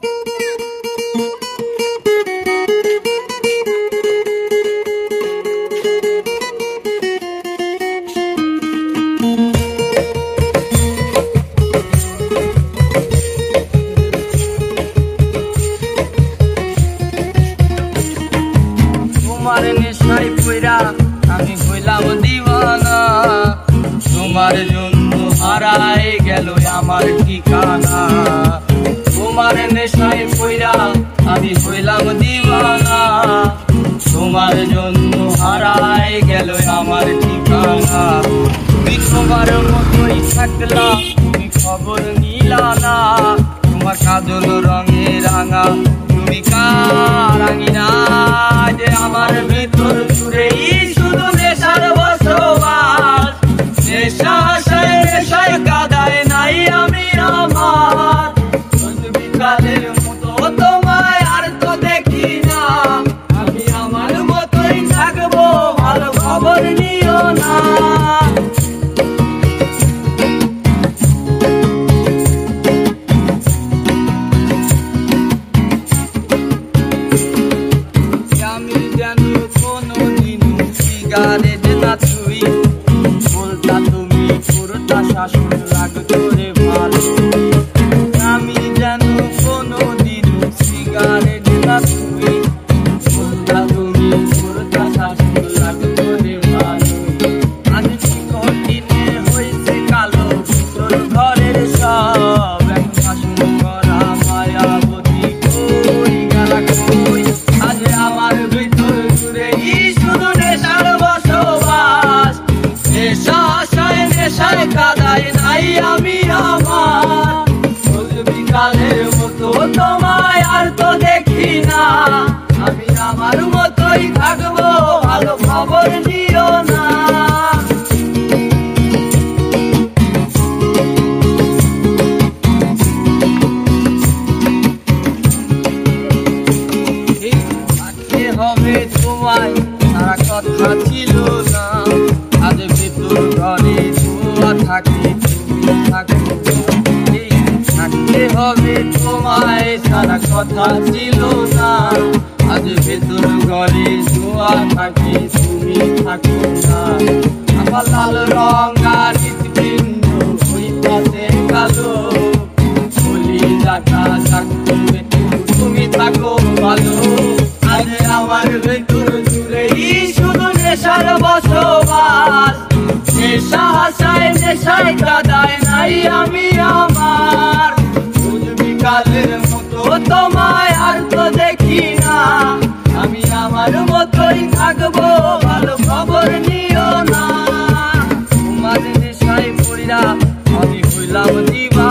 তোমার নেশায় পইরা আমি হইলাম দিওয়ানা, তোমার জন্য হারায় গেল আমার ঠিকানা। তোমার নেশায় পইরা আমি হইলাম দিওয়ানা, তোমার জন্য হারায় গেল আমার ঠিকানা। তুমি তোমার মতোই থাকলা, তুমি খবর নিলা না, তোমার কাজল রঙে রাঙা তুমি কারাঙিনা। যে আমার ভিতর জুড়েই শুধু নেশার বসবাস, নেশা আশায় নেশায় কাদায় নাই আমি আমার। বিকালের মতো তোমায় আর তো দেখি না, আমি আমার মতোই থাকবো, ভালো খবর নিও না। আমি যেন কোনোদিন সিগারেট না ছুঁই, বলতা তুমি পুরোটা শাসন লাগতো রে ভালো। আমি যেন কোনোদিন সিগারেট না ছুঁই, বলতা তুমি পুরোটা শাসন লাগতো রে ভালো। আজ কি কঠিনে হয়েছে কালো ভিতর ঘরের সব, এখন শাসন করা মায়াবতী কই গেলা কই। আজ আমার ভিতর জুড়েই শুধু নেশার বসবাস, নেশা আশায় নেশায় কাদায় নাই আমি আমার। বিকালের মতো তোমায় আর তো দেখি না, আমি আমার মতোই থাকবো, ভালো খবর নিও না। হবে তোমায় সারা কথা ছিল না, আজ ভিতর ঘরে ধোয়া থাকে তুমি থাকো। থাকতে হবে তোমায় সারা কথা ছিল না, আজ ভিতর ঘরে ধোয়া থাকে তুমি থাকো না। আমার লাল রঙা হৃৎপিণ্ড হইতাছে কালো, বলি যাটা থাকতে তুমি থাকো ভালো। আজ আমার ভিতর জুড়েই শুধু নেশার বসবাস, নেশা আশায় নেশায় কাদায় নাই আমি আমার। বিকালের মতো তোমায় আর তো দেখি না, আমি আমার মতোই থাকবো, ভালো খবর নিও না। তোমার নেশায় পড়িয়া আমি হইলাম দিওয়ানা।